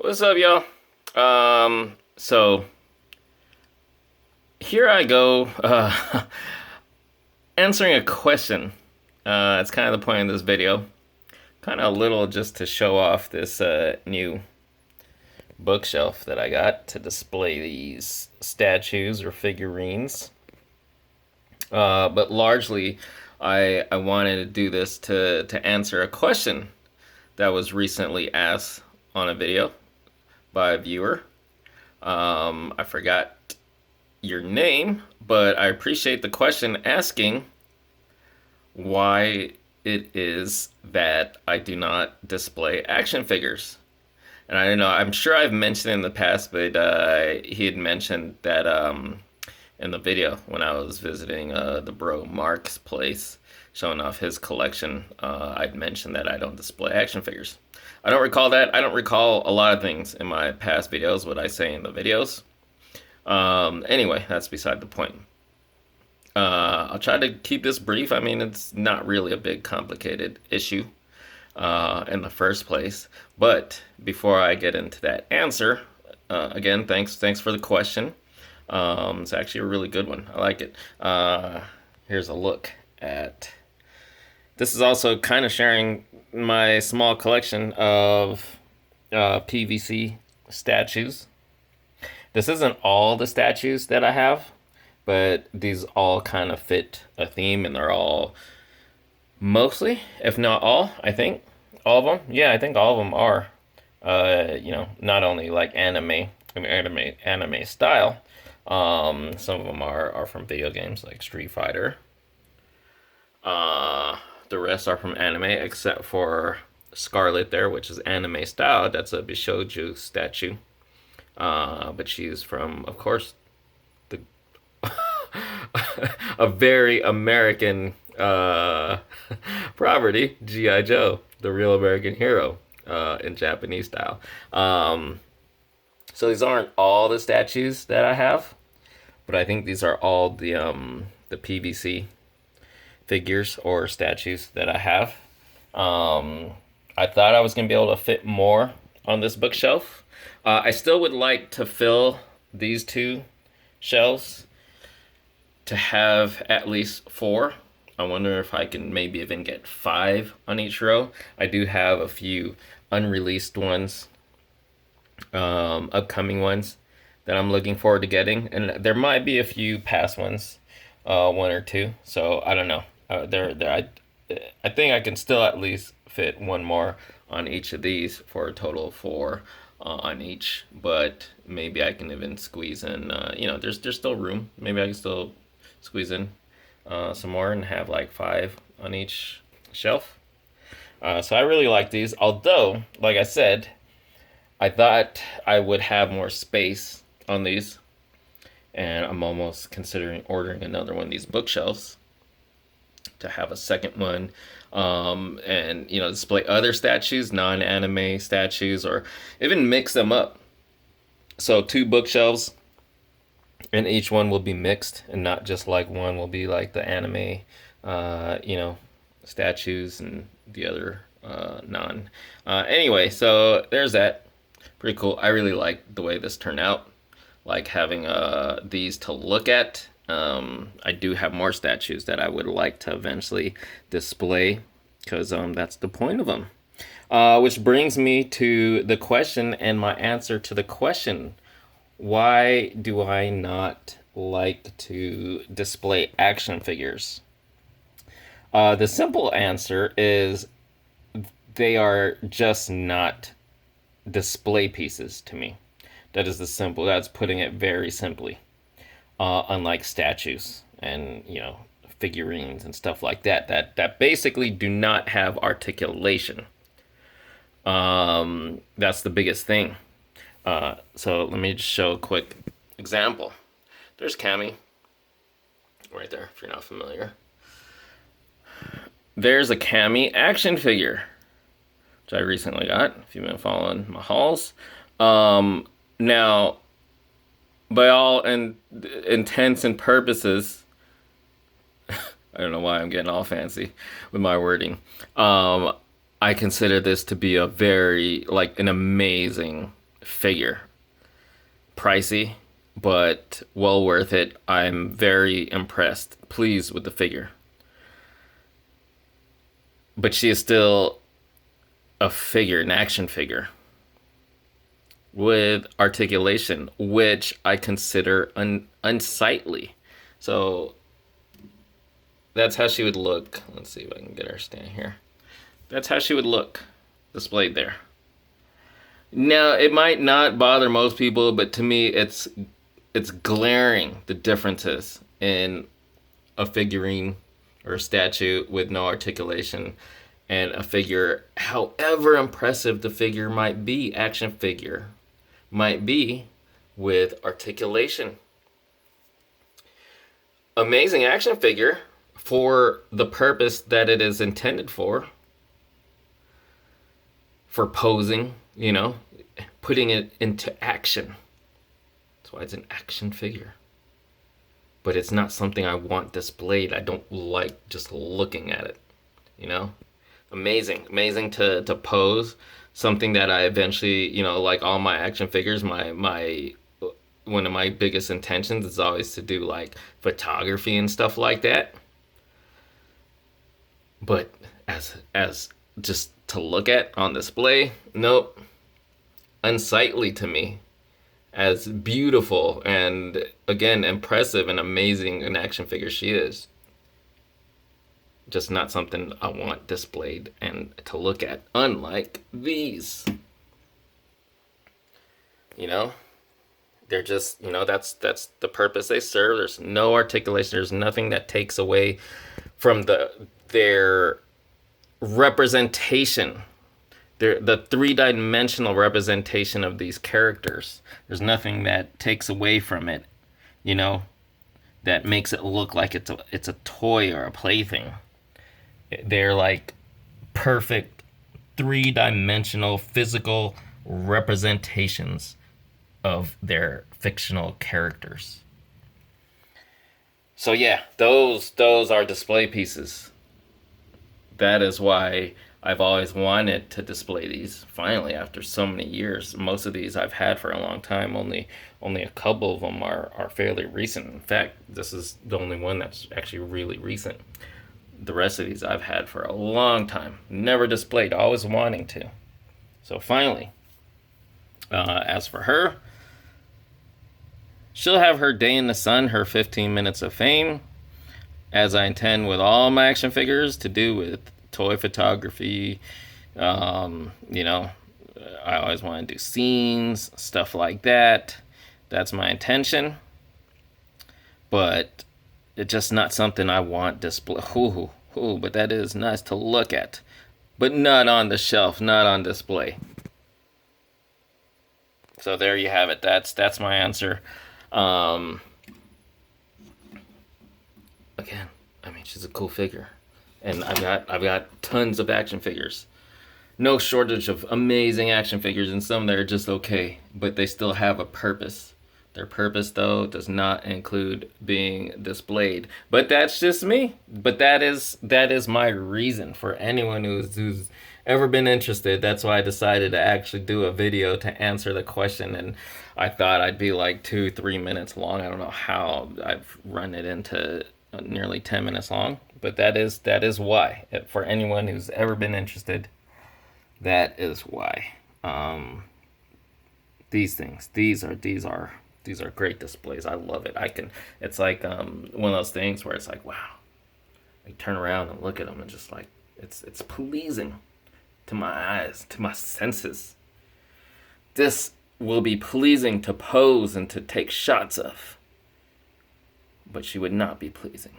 What's up, y'all? So here I go, answering a question. It's kind of the point of this video. Kind of a little just to show off this new bookshelf that I got to display these statues or figurines. But largely, I wanted to do this to answer a question that was recently asked on a video by a viewer. I forgot your name, but I appreciate the question asking why it is that I do not display action figures. And I don't know, I'm sure I've mentioned in the past, but he had mentioned that in the video when I was visiting the bro Mark's place, showing off his collection, I'd mentioned that I don't display action figures. I don't recall that. I don't recall a lot of things in my past videos, what I say in the videos. Anyway, that's beside the point. I'll try to keep this brief. I mean, it's not really a big complicated issue in the first place. But before I get into that answer, again, thanks for the question. It's actually a really good one. I like it. Here's a look at. This is also kind of sharing my small collection of PVC statues. This isn't all the statues that I have, but these all kind of fit a theme, and they're all mostly, if not all, I think all of them. Yeah, I think all of them are. Not only like anime style. Some of them are from video games like Street Fighter. The rest are from anime, except for Scarlet there, which is anime style. That's a Bishoujo statue. But she's from, of course, the a very American property, G.I. Joe, the real American hero, in Japanese style. So these aren't all the statues that I have, but I think these are all the PVC figures or statues that I have. I thought I was gonna be able to fit more on this bookshelf. I still would like to fill these two shelves to have at least 4. I wonder if I can maybe even get 5 on each row. I do have a few unreleased ones, upcoming ones that I'm looking forward to getting, and there might be a few past ones, 1 or 2. So I don't know. I think I can still at least fit 1 more on each of these for a total of 4 on each. But maybe I can even squeeze in. There's still room. Maybe I can still squeeze in some more and have like 5 on each shelf. So I really like these. Although, like I said, I thought I would have more space on these, and I'm almost considering ordering another one of these bookshelves to have a second one, and display other statues, non-anime statues, or even mix them up. So 2 bookshelves, and each one will be mixed, and not just like one will be like the anime, statues, and the other non. Anyway, so there's that. Pretty cool. I really like the way this turned out. Like having these to look at. I do have more statues that I would like to eventually display, because that's the point of them. Which brings me to the question and my answer to the question. Why do I not like to display action figures? The simple answer is they are just not display pieces to me. That's putting it very simply. Unlike statues and figurines and stuff like that basically do not have articulation. That's the biggest thing. So let me just show a quick example. There's Cammy right there, if you're not familiar. There's a Cammy action figure, which I recently got, if you've been following my hauls. Now, by all intents and purposes, I don't know why I'm getting all fancy with my wording. I consider this to be an amazing figure. Pricey, but well worth it. I'm very impressed, pleased with the figure. But she is still a figure, an action figure with articulation, which I consider unsightly. So that's how she would look. Let's see if I can get her stand here. That's how she would look displayed there. Now, it might not bother most people, but to me, it's glaring the differences in a figurine or a statue with no articulation and a figure, however impressive the figure might be, action figure might be, with articulation. Amazing action figure for the purpose that it is intended for posing, putting it into action. That's why it's an action figure. But it's not something I want displayed. I don't like just looking at it. Amazing to pose. Something that I eventually, like all my action figures, my one of my biggest intentions is always to do like photography and stuff like that. But as just to look at on display, nope. Unsightly to me. As beautiful and, again, impressive and amazing an action figure she is, just not something I want displayed and to look at, unlike these. They're just, that's the purpose they serve. There's no articulation. There's nothing that takes away from their representation. The three-dimensional representation of these characters. There's nothing that takes away from it, that makes it look like it's a toy or a plaything. They're like perfect three-dimensional physical representations of their fictional characters. So yeah, those are display pieces. That is why I've always wanted to display these. Finally, after so many years, most of these I've had for a long time. Only a couple of them are fairly recent. In fact, this is the only one that's actually really recent. The rest of these I've had for a long time. Never displayed, always wanting to. So finally, as for her, she'll have her day in the sun, her 15 minutes of fame, as I intend with all my action figures to do with toy photography. I always want to do scenes, stuff like that. That's my intention. But it's just not something I want display. But that is nice to look at. But not on the shelf, not on display. So there you have it. That's my answer. Again, she's a cool figure. And I've got tons of action figures. No shortage of amazing action figures, and some that are just okay, but they still have a purpose. Their purpose, though, does not include being displayed. But that's just me. But that is my reason for anyone who's ever been interested. That's why I decided to actually do a video to answer the question, and I thought I'd be like 2-3 minutes long. I don't know how I've run it into nearly 10 minutes long. But that is why. For anyone who's ever been interested, that is why. These are great displays. I love it. It's like one of those things where it's like, wow. I turn around and look at them and just like it's pleasing to my eyes, to my senses. This will be pleasing to pose and to take shots of. But she would not be pleasing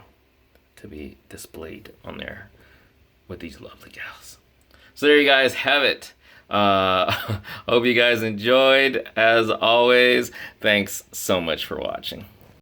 to be displayed on there with these lovely gals. So there you guys have it. Hope you guys enjoyed. As always, thanks so much for watching.